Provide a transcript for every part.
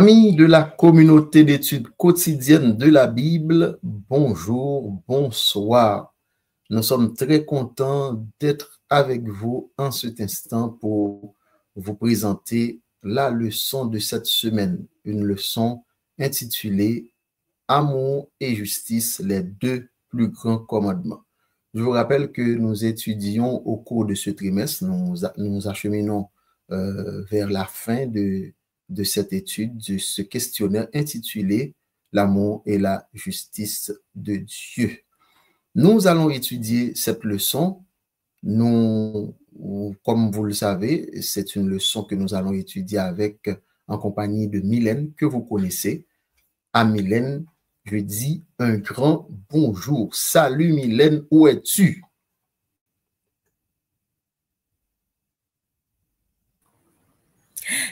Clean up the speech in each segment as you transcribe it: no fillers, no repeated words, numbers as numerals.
Amis de la communauté d'études quotidiennes de la Bible, bonjour, bonsoir. Nous sommes très contents d'être avec vous en cet instant pour vous présenter la leçon de cette semaine, une leçon intitulée Amour et justice, les deux plus grands commandements. Je vous rappelle que nous étudions au cours de ce trimestre, nous acheminons vers la fin de cette étude, de ce questionnaire intitulé L'amour et la justice de Dieu. Nous allons étudier cette leçon. Comme vous le savez, c'est une leçon que nous allons étudier en compagnie de Mylène, que vous connaissez. À Mylène, je dis un grand bonjour. Salut Mylène, où es-tu?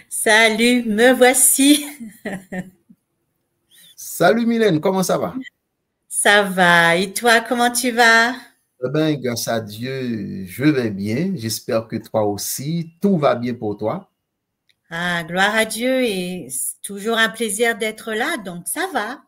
Salut, me voici. Salut Mylène, comment ça va? Ça va. Et toi, comment tu vas? Eh bien, grâce à Dieu, je vais bien. J'espère que toi aussi, tout va bien pour toi. Ah, gloire à Dieu et c'est toujours un plaisir d'être là, donc ça va.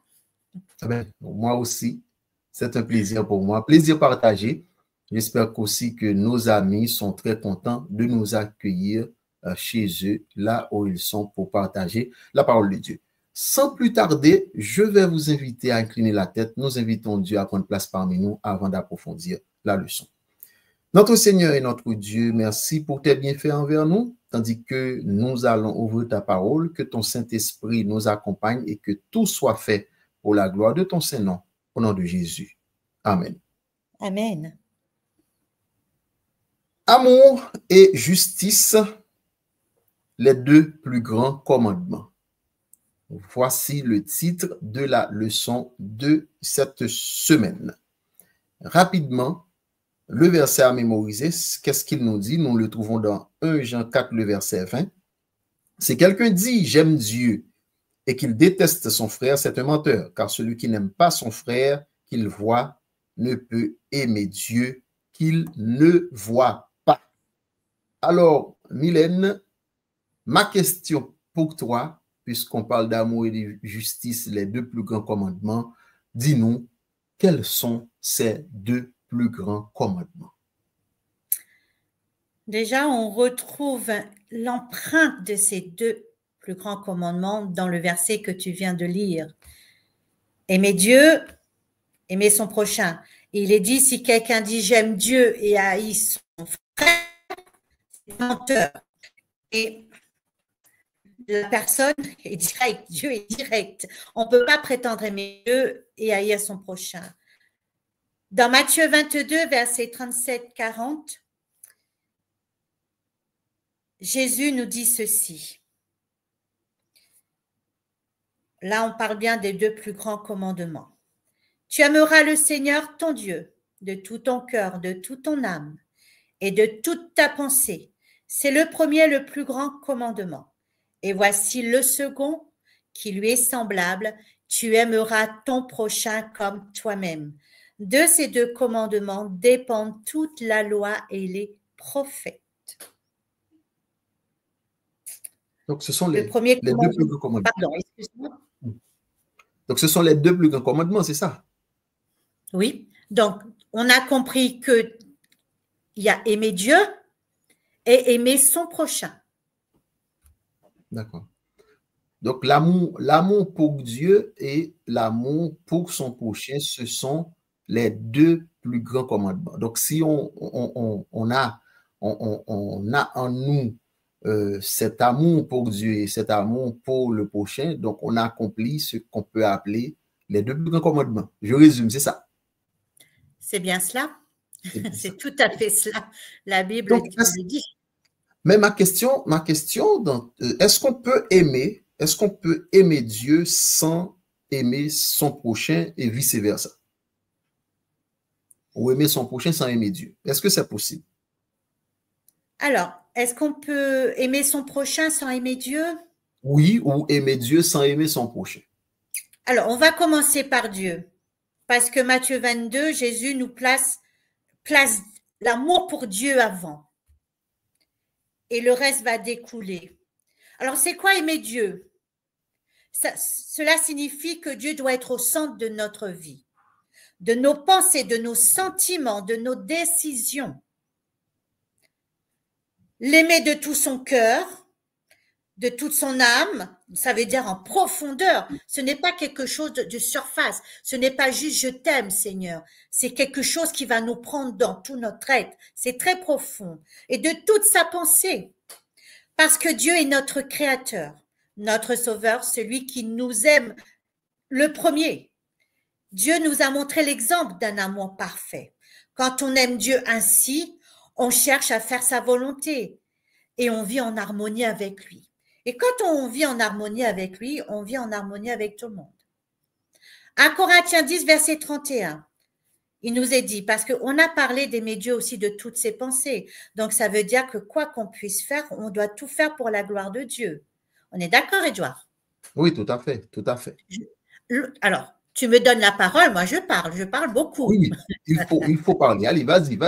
Eh bien, moi aussi, c'est un plaisir pour moi. Plaisir partagé. J'espère qu'aussi que nos amis sont très contents de nous accueillir chez eux, là où ils sont pour partager la parole de Dieu. Sans plus tarder, je vais vous inviter à incliner la tête. Nous invitons Dieu à prendre place parmi nous avant d'approfondir la leçon. Notre Seigneur et notre Dieu, merci pour tes bienfaits envers nous, tandis que nous allons ouvrir ta parole, que ton Saint-Esprit nous accompagne et que tout soit fait pour la gloire de ton Saint-Nom, au nom de Jésus. Amen. Amen. Amour et justice, les deux plus grands commandements. Voici le titre de la leçon de cette semaine. Rapidement, le verset à mémoriser, qu'est-ce qu'il nous dit? Nous le trouvons dans 1 Jean 4, le verset 20. Si quelqu'un dit « j'aime Dieu » et qu'il déteste son frère, c'est un menteur, car celui qui n'aime pas son frère qu'il voit ne peut aimer Dieu qu'il ne voit pas. Alors, Mylène, ma question pour toi, puisqu'on parle d'amour et de justice, les deux plus grands commandements, dis-nous, quels sont ces deux plus grands commandements? Déjà, on retrouve l'empreinte de ces deux plus grands commandements dans le verset que tu viens de lire. Aimer Dieu, aimer son prochain. Et il est dit, si quelqu'un dit j'aime Dieu et haït son frère, c'est menteur. Et la personne est directe, Dieu est direct. On ne peut pas prétendre aimer Dieu et haïr son prochain. Dans Matthieu 22, versets 37-40, Jésus nous dit ceci. Là, on parle bien des deux plus grands commandements. Tu aimeras le Seigneur, ton Dieu, de tout ton cœur, de toute ton âme et de toute ta pensée. C'est le premier, le plus grand commandement. Et voici le second, qui lui est semblable. Tu aimeras ton prochain comme toi-même. De ces deux commandements dépendent toute la loi et les prophètes. Donc, ce sont Le premier les deux plus commandement. grands commandements. Pardon, excuse-moi. Donc, ce sont les deux plus grands commandements, c'est ça? Oui. Donc, on a compris qu'il y a aimer Dieu et aimer son prochain. D'accord. Donc, l'amour pour Dieu et l'amour pour son prochain, ce sont les deux plus grands commandements. Donc, si on a en nous cet amour pour Dieu et cet amour pour le prochain, donc on a accompli ce qu'on peut appeler les deux plus grands commandements. Je résume, c'est ça. C'est bien cela. C'est tout à fait cela. La Bible donc, le dit. mais ma question, est-ce qu'on peut aimer Dieu sans aimer son prochain et vice-versa? Ou aimer son prochain sans aimer Dieu? Est-ce que c'est possible? Alors, est-ce qu'on peut aimer son prochain sans aimer Dieu? Oui, ou aimer Dieu sans aimer son prochain. Alors, on va commencer par Dieu. Parce que Matthieu 22, Jésus nous place l'amour pour Dieu avant. Et le reste va découler. Alors, c'est quoi aimer Dieu? cela signifie que Dieu doit être au centre de notre vie, de nos pensées, de nos sentiments, de nos décisions. L'aimer de tout son cœur, de toute son âme, ça veut dire en profondeur. Ce n'est pas quelque chose de surface. Ce n'est pas juste je t'aime, Seigneur. C'est quelque chose qui va nous prendre dans tout notre être. C'est très profond. Et de toute sa pensée. Parce que Dieu est notre créateur, notre sauveur, celui qui nous aime le premier. Dieu nous a montré l'exemple d'un amour parfait. Quand on aime Dieu ainsi, on cherche à faire sa volonté et on vit en harmonie avec lui. Et quand on vit en harmonie avec lui, on vit en harmonie avec tout le monde. 1 Corinthiens 10, verset 31, il nous est dit, parce qu'on a parlé d'aimer Dieu aussi de toutes ses pensées. Donc, ça veut dire que quoi qu'on puisse faire, on doit tout faire pour la gloire de Dieu. On est d'accord, Édouard? Oui, tout à fait, tout à fait. Alors, tu me donnes la parole, moi je parle beaucoup. Oui, il faut parler. Allez, vas-y.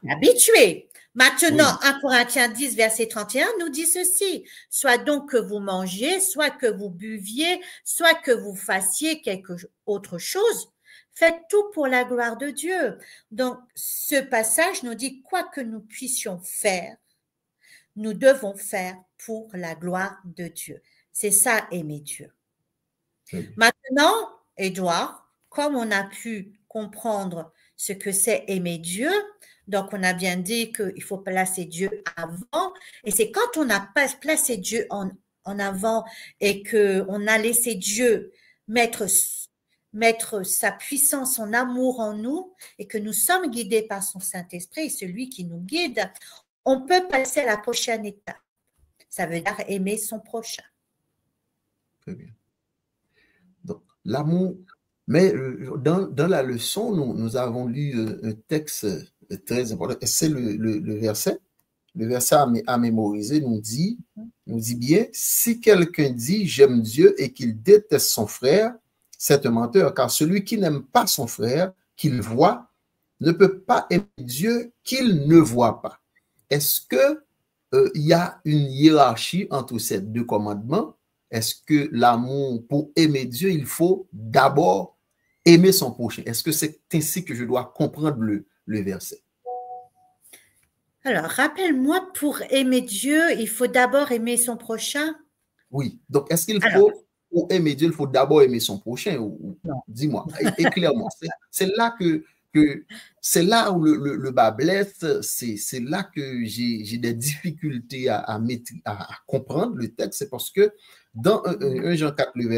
Habitué. Maintenant, Oui. 1 Corinthiens 10, verset 31 nous dit ceci. Soit donc que vous mangiez, soit que vous buviez, soit que vous fassiez quelque autre chose, faites tout pour la gloire de Dieu. Donc, ce passage nous dit quoi que nous puissions faire, nous devons faire pour la gloire de Dieu. C'est ça, aimer Dieu. Oui. Maintenant, Édouard, comme on a pu comprendre ce que c'est aimer Dieu, donc on a bien dit qu'il faut placer Dieu avant, et c'est quand on a placé Dieu en avant et qu'on a laissé Dieu mettre sa puissance, son amour en nous, et que nous sommes guidés par son Saint-Esprit, celui qui nous guide, on peut passer à la prochaine étape. Ça veut dire aimer son prochain. Très bien. Donc, l'amour, mais dans la leçon, nous avons lu un texte très important, c'est le verset. Le verset à mémoriser nous dit bien, si quelqu'un dit j'aime Dieu et qu'il déteste son frère, c'est un menteur, car celui qui n'aime pas son frère, qu'il voit, ne peut pas aimer Dieu qu'il ne voit pas. Est-ce que il y a une hiérarchie entre ces deux commandements? Est-ce que l'amour, pour aimer Dieu, il faut d'abord aimer son prochain? Est-ce que c'est ainsi que je dois comprendre le verset? Alors, rappelle-moi, pour aimer Dieu, il faut d'abord aimer son prochain? Oui. Donc, est-ce qu'il faut, pour aimer Dieu, il faut d'abord aimer son prochain? Dis-moi, éclaire-moi. C'est là c'est là où le bas blesse, c'est là que j'ai des difficultés à comprendre le texte. C'est parce que dans 1 Jean 4, le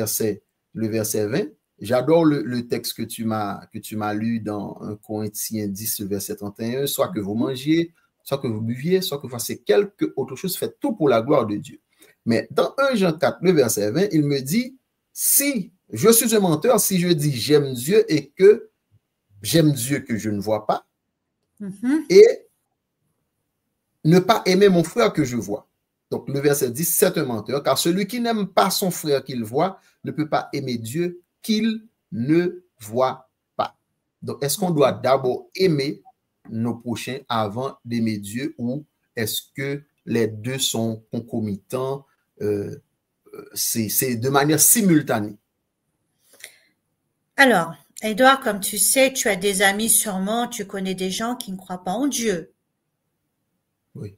verset 20, j'adore le texte que tu m'as lu dans 1 Corinthiens 10, le verset 31, soit que vous mangiez, soit que vous buviez, soit que vous fassiez quelque autre chose, faites tout pour la gloire de Dieu. Mais dans 1 Jean 4, le verset 20, il me dit, si je suis un menteur, si je dis j'aime Dieu et que j'aime Dieu que je ne vois pas, et ne pas aimer mon frère que je vois. Donc le verset dit, c'est un menteur, car celui qui n'aime pas son frère qu'il voit ne peut pas aimer Dieu qu'il ne voit pas. Donc est-ce qu'on doit d'abord aimer nos prochains avant d'aimer Dieu, ou est-ce que les deux sont concomitants, c'est de manière simultanée? Alors, Édouard, comme tu sais, tu as des amis sûrement, tu connais des gens qui ne croient pas en Dieu. Oui.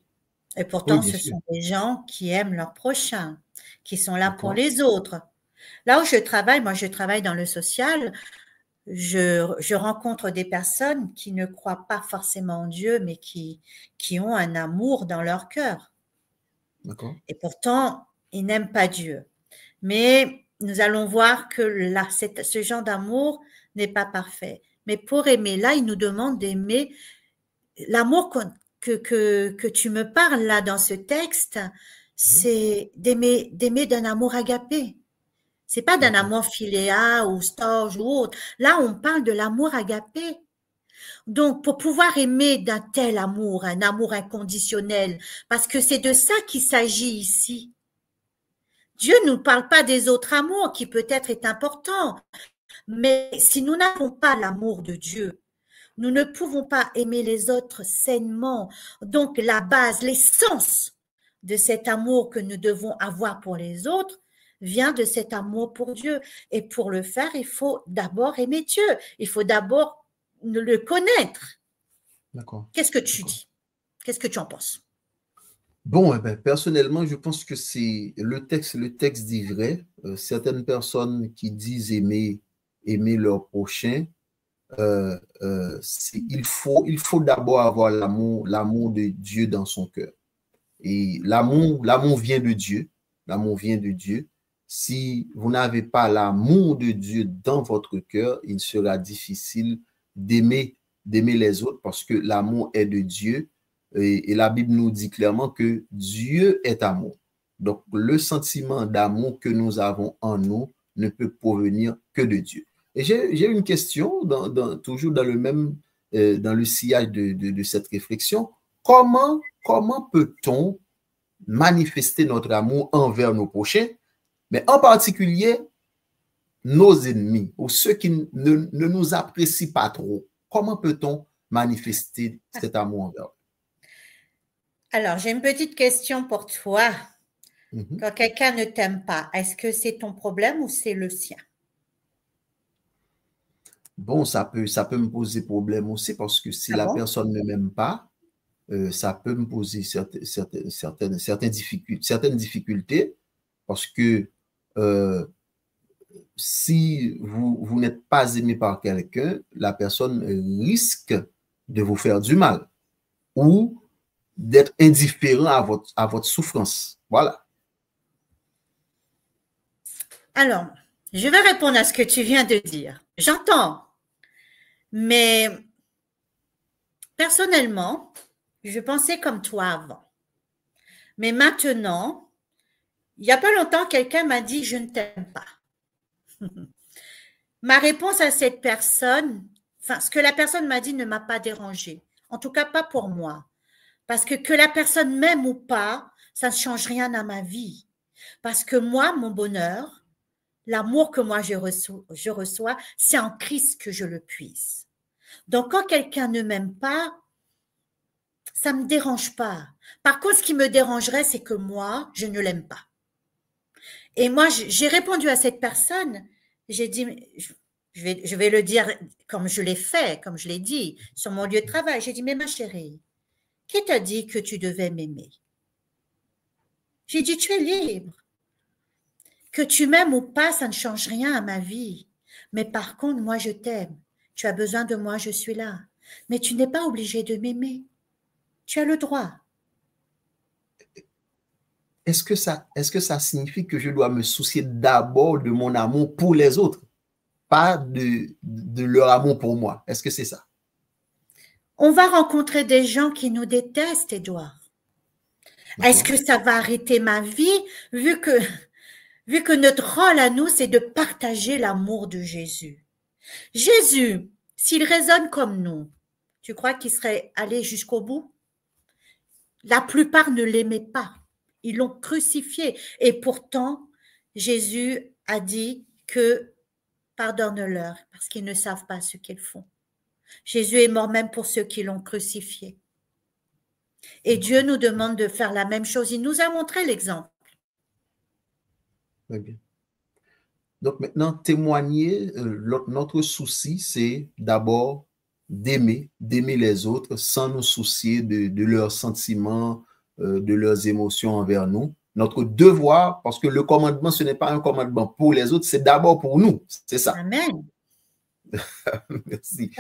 Et pourtant, ce sont des gens qui aiment leur prochain, qui sont là pour les autres. Là où je travaille, moi je travaille dans le social, je rencontre des personnes qui ne croient pas forcément en Dieu, mais qui ont un amour dans leur cœur. Et pourtant, ils n'aiment pas Dieu. Mais nous allons voir que là, ce genre d'amour n'est pas parfait. Mais pour aimer, là, il nous demande d'aimer l'amour que tu me parles là dans ce texte, c'est d'aimer d'un amour agapé. C'est pas d'un amour philéa ou storge ou autre. Là, on parle de l'amour agapé. Donc, pour pouvoir aimer d'un tel amour, un amour inconditionnel, parce que c'est de ça qu'il s'agit ici. Dieu ne nous parle pas des autres amours qui peut-être est important, mais si nous n'avons pas l'amour de Dieu, nous ne pouvons pas aimer les autres sainement. Donc, la base, l'essence de cet amour que nous devons avoir pour les autres vient de cet amour pour Dieu. Et pour le faire, il faut d'abord aimer Dieu. Il faut d'abord le connaître. D'accord. Qu'est-ce que tu dis? Qu'est-ce que tu en penses? Bon, eh ben, personnellement, je pense que c'est le texte dit vrai. Certaines personnes qui disent aimer leur prochain, il faut d'abord avoir l'amour de Dieu dans son cœur. Et l'amour vient de Dieu. L'amour vient de Dieu. Si vous n'avez pas l'amour de Dieu dans votre cœur, il sera difficile d'aimer les autres parce que l'amour est de Dieu. Et la Bible nous dit clairement que Dieu est amour. Donc, le sentiment d'amour que nous avons en nous ne peut provenir que de Dieu. Et j'ai une question, toujours dans dans le sillage de cette réflexion. Comment peut-on manifester notre amour envers nos prochains, mais en particulier nos ennemis ou ceux qui ne nous apprécient pas trop? Comment peut-on manifester cet amour envers eux? Alors, j'ai une petite question pour toi. Mm-hmm. Quand quelqu'un ne t'aime pas, est-ce que c'est ton problème ou c'est le sien? Bon, ça peut me poser problème aussi parce que si la personne ne m'aime pas, ça peut me poser certaines difficultés parce que si vous n'êtes pas aimé par quelqu'un, la personne risque de vous faire du mal ou d'être indifférent à votre souffrance. Voilà. Alors, je vais répondre à ce que tu viens de dire. J'entends, mais personnellement, je pensais comme toi avant. Mais maintenant, il n'y a pas longtemps, quelqu'un m'a dit « je ne t'aime pas ». Ma réponse à cette personne, enfin, ce que la personne m'a dit ne m'a pas dérangée. En tout cas, pas pour moi. Parce que la personne m'aime ou pas, ça ne change rien à ma vie. Parce que moi, mon bonheur, l'amour que moi je reçois, c'est en Christ que je le puise. Donc, quand quelqu'un ne m'aime pas, ça ne me dérange pas. Par contre, ce qui me dérangerait, c'est que moi, je ne l'aime pas. Et moi, j'ai répondu à cette personne, j'ai dit, je vais le dire comme je l'ai fait, comme je l'ai dit, sur mon lieu de travail. J'ai dit, mais ma chérie, qui t'a dit que tu devais m'aimer? J'ai dit, tu es libre. Que tu m'aimes ou pas, ça ne change rien à ma vie. Mais par contre, moi, je t'aime. Tu as besoin de moi, je suis là. Mais tu n'es pas obligé de m'aimer. Tu as le droit. Est-ce que ça signifie que je dois me soucier d'abord de mon amour pour les autres, pas de leur amour pour moi? Est-ce que c'est ça? On va rencontrer des gens qui nous détestent, Édouard. Est-ce que ça va arrêter ma vie, vu que notre rôle à nous, c'est de partager l'amour de Jésus? Jésus, s'il raisonne comme nous, tu crois qu'il serait allé jusqu'au bout? La plupart ne l'aimaient pas. Ils l'ont crucifié. Et pourtant, Jésus a dit que pardonne-leur parce qu'ils ne savent pas ce qu'ils font. Jésus est mort même pour ceux qui l'ont crucifié. Et Dieu nous demande de faire la même chose. Il nous a montré l'exemple. Très bien. Donc maintenant, témoigner, notre souci, c'est d'abord d'aimer les autres sans nous soucier de leurs sentiments, de leurs émotions envers nous. Notre devoir, parce que le commandement, ce n'est pas un commandement pour les autres, c'est d'abord pour nous. C'est ça. Amen. Merci.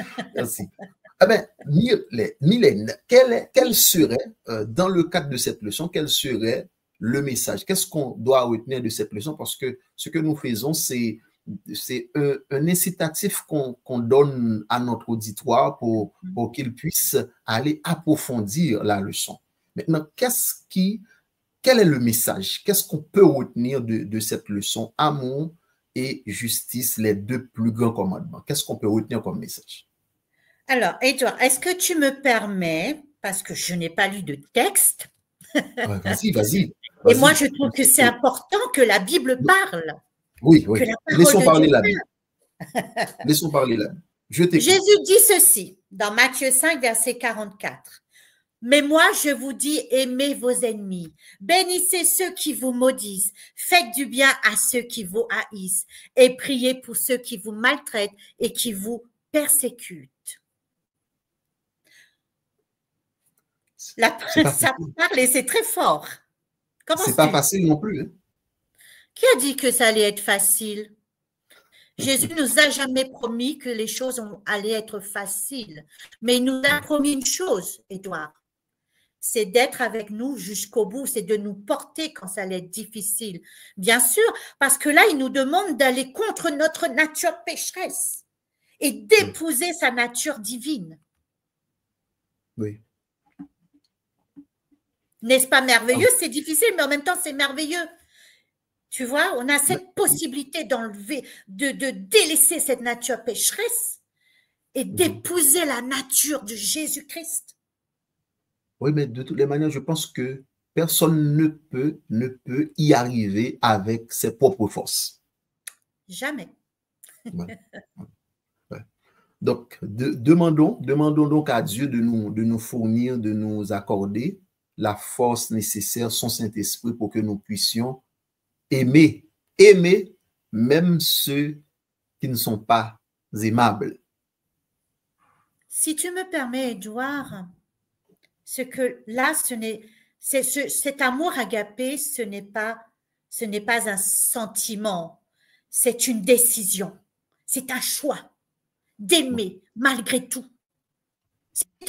Eh bien, Mylène, quel serait, dans le cadre de cette leçon, quel serait le message? Qu'est-ce qu'on doit retenir de cette leçon? Parce que ce que nous faisons, c'est un incitatif qu'on donne à notre auditoire pour qu'il puisse aller approfondir la leçon. Maintenant, quel est le message? Qu'est-ce qu'on peut retenir de cette leçon? Amour et justice, les deux plus grands commandements. Qu'est-ce qu'on peut retenir comme message? Alors, Edouard, est-ce que tu me permets, parce que je n'ai pas lu de texte. Vas-y. Et moi, je trouve que c'est important que la Bible parle. Oui. Laissons parler la Bible. Je t'écoute. Jésus dit ceci dans Matthieu 5, verset 44. Mais moi, je vous dis, aimez vos ennemis, bénissez ceux qui vous maudissent, faites du bien à ceux qui vous haïssent et priez pour ceux qui vous maltraitent et qui vous persécutent. Ça parle et c'est très fort. C'est pas facile non plus. Hein? Qui a dit que ça allait être facile? Jésus nous a jamais promis que les choses allaient être faciles, mais il nous a promis une chose, Édouard, c'est d'être avec nous jusqu'au bout, c'est de nous porter quand ça allait être difficile. Bien sûr, parce que là, il nous demande d'aller contre notre nature pécheresse et d'épouser sa nature divine. Oui. N'est-ce pas merveilleux? C'est difficile, mais en même temps, c'est merveilleux. Tu vois, on a cette possibilité d'enlever, de délaisser cette nature pécheresse et d'épouser la nature de Jésus-Christ. Oui, mais de toutes les manières, je pense que personne ne peut y arriver avec ses propres forces. Jamais. Ouais. Ouais. Donc, demandons donc à Dieu de nous fournir, de nous accorder la force nécessaire, son Saint-Esprit, pour que nous puissions aimer même ceux qui ne sont pas aimables. Si tu me permets, Édouard, cet amour agapé, ce n'est pas un sentiment, c'est une décision, c'est un choix d'aimer malgré tout. C'est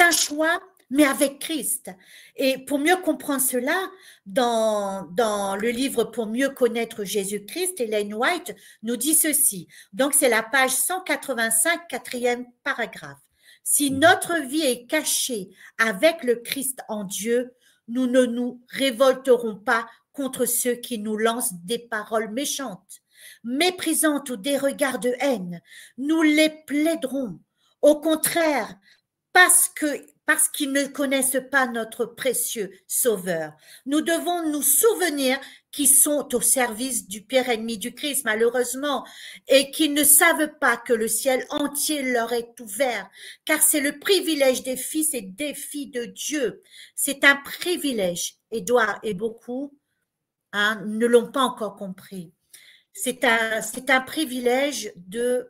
un choix, mais avec Christ. Et pour mieux comprendre cela, dans le livre Pour mieux connaître Jésus-Christ, Ellen White nous dit ceci. Donc, c'est la page 185, 4e paragraphe. Si notre vie est cachée avec le Christ en Dieu, nous ne nous révolterons pas contre ceux qui nous lancent des paroles méchantes, méprisantes ou des regards de haine. Nous les plaiderons. Au contraire, parce qu'ils ne connaissent pas notre précieux Sauveur. Nous devons nous souvenir qu'ils sont au service du pire ennemi du Christ, malheureusement, et qu'ils ne savent pas que le ciel entier leur est ouvert, car c'est le privilège des fils et des filles de Dieu. C'est un privilège. Édouard et beaucoup ne l'ont pas encore compris. C'est un privilège de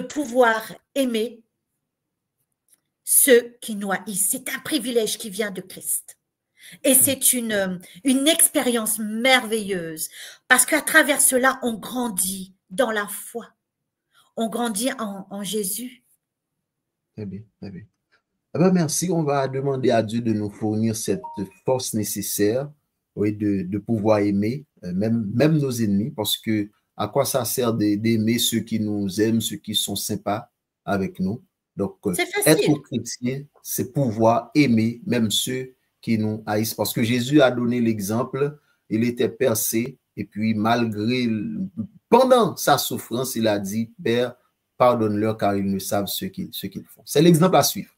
pouvoir aimer ceux qui nous haïssent. C'est un privilège qui vient de Christ. Et c'est une expérience merveilleuse parce qu'à travers cela, on grandit dans la foi. On grandit en Jésus. Très bien, très bien. Eh bien, merci. On va demander à Dieu de nous fournir cette force nécessaire, oui, de pouvoir aimer même nos ennemis, parce que à quoi ça sert d'aimer ceux qui nous aiment, ceux qui sont sympas avec nous? Donc, être chrétien, c'est pouvoir aimer même ceux qui nous haïssent. Parce que Jésus a donné l'exemple, il était percé, et puis pendant sa souffrance, il a dit, Père, pardonne-leur car ils ne savent ce qu'ils font. C'est l'exemple à suivre.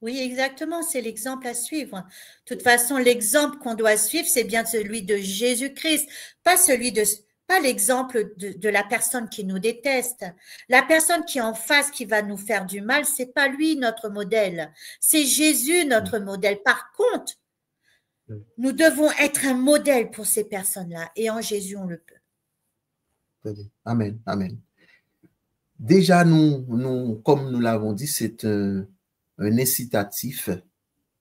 Oui, exactement, c'est l'exemple à suivre. De toute façon, l'exemple qu'on doit suivre, c'est bien celui de Jésus-Christ, pas l'exemple de la personne qui nous déteste. La personne qui est en face, qui va nous faire du mal, c'est pas lui notre modèle. C'est Jésus notre modèle. Par contre, nous devons être un modèle pour ces personnes-là. Et en Jésus, on le peut. Amen, amen. Déjà, comme nous l'avons dit, c'est un incitatif,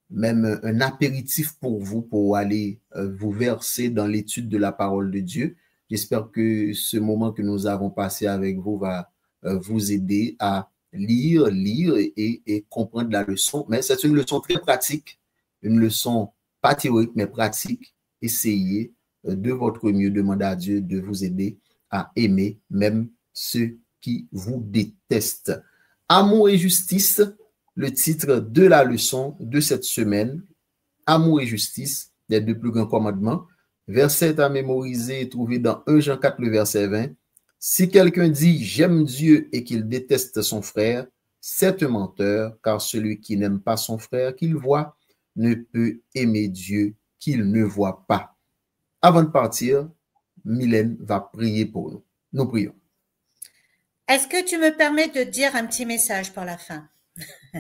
même un apéritif pour vous, pour aller vous verser dans l'étude de la parole de Dieu. J'espère que ce moment que nous avons passé avec vous va vous aider à lire et comprendre la leçon. Mais c'est une leçon très pratique, une leçon pas théorique, mais pratique. Essayez de votre mieux, demandez à Dieu de vous aider à aimer même ceux qui vous détestent. Amour et justice, le titre de la leçon de cette semaine. Amour et justice, les deux plus grands commandements. Verset à mémoriser trouvé dans 1 Jean 4, le verset 20. Si quelqu'un dit « j'aime Dieu » et qu'il déteste son frère, c'est un menteur, car celui qui n'aime pas son frère qu'il voit ne peut aimer Dieu qu'il ne voit pas. Avant de partir, Mylène va prier pour nous. Nous prions. Est-ce que tu me permets de dire un petit message pour la fin?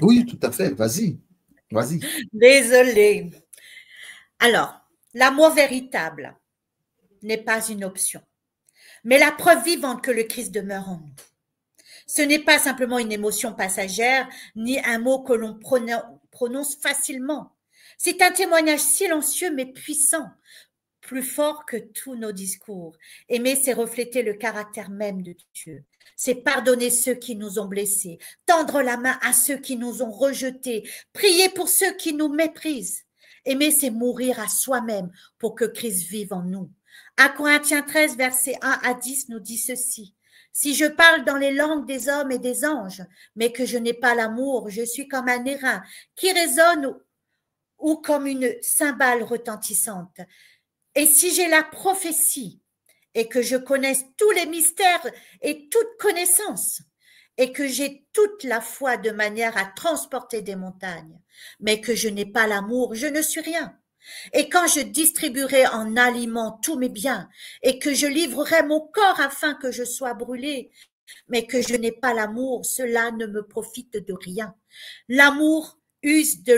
Oui, tout à fait. Vas-y. Vas-y. Désolée. Alors, l'amour véritable n'est pas une option, mais la preuve vivante que le Christ demeure en nous. Ce n'est pas simplement une émotion passagère, ni un mot que l'on prononce facilement. C'est un témoignage silencieux mais puissant, plus fort que tous nos discours. Aimer, c'est refléter le caractère même de Dieu. C'est pardonner ceux qui nous ont blessés, tendre la main à ceux qui nous ont rejetés, prier pour ceux qui nous méprisent. Aimer, c'est mourir à soi-même pour que Christ vive en nous. 1 Corinthiens 13, versets 1 à 10 nous dit ceci. Si je parle dans les langues des hommes et des anges, mais que je n'ai pas l'amour, je suis comme un airain qui résonne ou comme une cymbale retentissante. Et si j'ai la prophétie et que je connaisse tous les mystères et toute connaissance, et que j'ai toute la foi de manière à transporter des montagnes, mais que je n'ai pas l'amour, je ne suis rien. Et quand je distribuerai en aliment tous mes biens, et que je livrerai mon corps afin que je sois brûlé, mais que je n'ai pas l'amour, cela ne me profite de rien. L'amour use de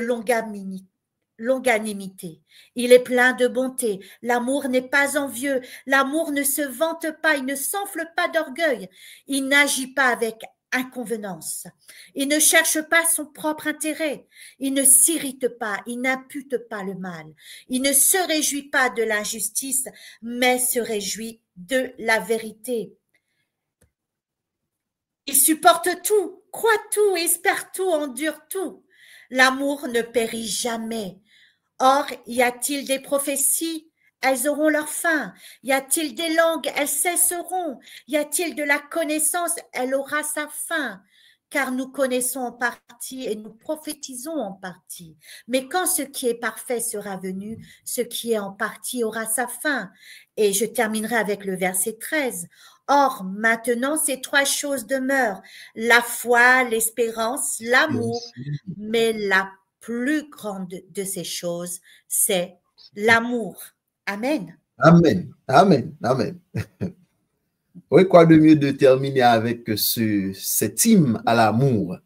longanimité. Il est plein de bonté. L'amour n'est pas envieux. L'amour ne se vante pas. Il ne s'enfle pas d'orgueil. Il n'agit pas avec inconvenance. Il ne cherche pas son propre intérêt. Il ne s'irrite pas. Il n'impute pas le mal. Il ne se réjouit pas de l'injustice, mais se réjouit de la vérité. Il supporte tout, croit tout, espère tout, endure tout. L'amour ne périt jamais. Or, y a-t-il des prophéties? Elles auront leur fin. Y a-t-il des langues? Elles cesseront. Y a-t-il de la connaissance? Elle aura sa fin. Car nous connaissons en partie et nous prophétisons en partie. Mais quand ce qui est parfait sera venu, ce qui est en partie aura sa fin. Et je terminerai avec le verset 13. Or, maintenant, ces trois choses demeurent, la foi, l'espérance, l'amour, mais la plus grande de ces choses, c'est l'amour. Amen. Amen. Amen. Amen. Oui, quoi de mieux de terminer avec cet hymne à l'amour?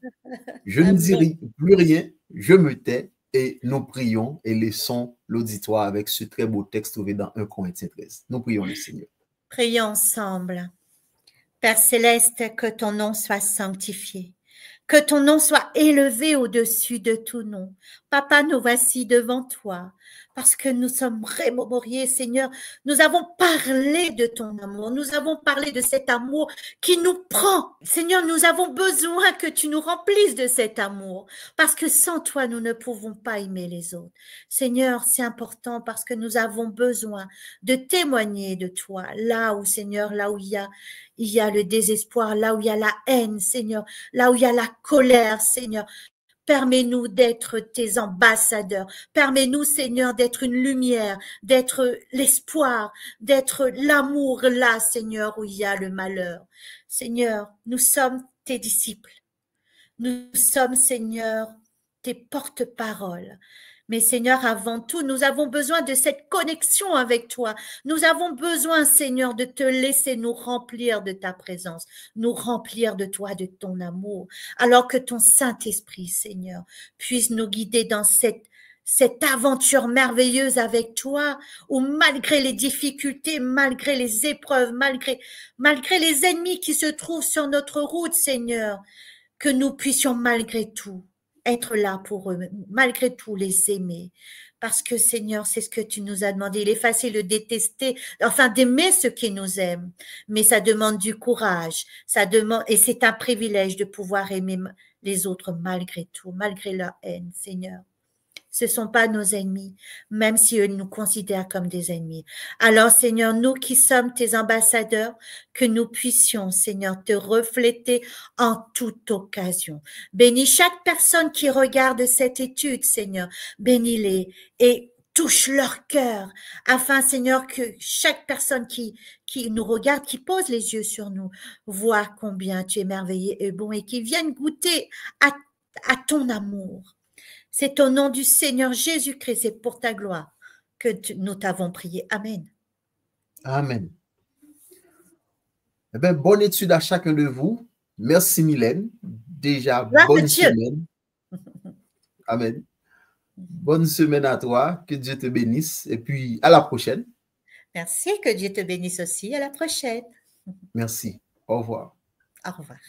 Je ne dirai plus rien, je me tais et nous prions et laissons l'auditoire avec ce très beau texte trouvé dans 1 Corinthiens 13. Nous prions le Seigneur. Prions ensemble. Père céleste, que ton nom soit sanctifié, que ton nom soit élevé au-dessus de tout nom. Papa, nous voici devant toi, parce que nous sommes rémemoriés, Seigneur. Nous avons parlé de ton amour, nous avons parlé de cet amour qui nous prend. Seigneur, nous avons besoin que tu nous remplisses de cet amour, parce que sans toi, nous ne pouvons pas aimer les autres. Seigneur, c'est important parce que nous avons besoin de témoigner de toi, là où, Seigneur, là où il y a le désespoir, là où il y a la haine, Seigneur, là où il y a la colère, Seigneur. Permets-nous d'être tes ambassadeurs. Permets-nous, Seigneur, d'être une lumière, d'être l'espoir, d'être l'amour là, Seigneur, où il y a le malheur. Seigneur, nous sommes tes disciples. Nous sommes, Seigneur, tes porte-paroles. Mais Seigneur, avant tout, nous avons besoin de cette connexion avec toi. Nous avons besoin, Seigneur, de te laisser nous remplir de ta présence, nous remplir de toi, de ton amour, alors que ton Saint-Esprit, Seigneur, puisse nous guider dans cette aventure merveilleuse avec toi, où malgré les difficultés, malgré les épreuves, malgré les ennemis qui se trouvent sur notre route, Seigneur, que nous puissions malgré tout être là pour eux, malgré tout les aimer. Parce que Seigneur, c'est ce que tu nous as demandé. Il est facile de détester, enfin d'aimer ceux qui nous aiment, mais ça demande du courage, et c'est un privilège de pouvoir aimer les autres malgré tout, malgré leur haine, Seigneur. Ce ne sont pas nos ennemis, même si eux nous considèrent comme des ennemis. Alors, Seigneur, nous qui sommes tes ambassadeurs, que nous puissions, Seigneur, te refléter en toute occasion. Bénis chaque personne qui regarde cette étude, Seigneur. Bénis-les et touche leur cœur, afin, Seigneur, que chaque personne qui nous regarde, qui pose les yeux sur nous, voit combien tu es merveilleux et bon et qui vienne goûter à ton amour. C'est au nom du Seigneur Jésus-Christ et pour ta gloire que nous t'avons prié. Amen. Amen. Eh bien, bonne étude à chacun de vous. Merci Mylène. Déjà, Grâce à bonne Dieu. semaine. Amen. Bonne semaine à toi. Que Dieu te bénisse. Et puis, à la prochaine. Merci, que Dieu te bénisse aussi. À la prochaine. Merci. Au revoir. Au revoir.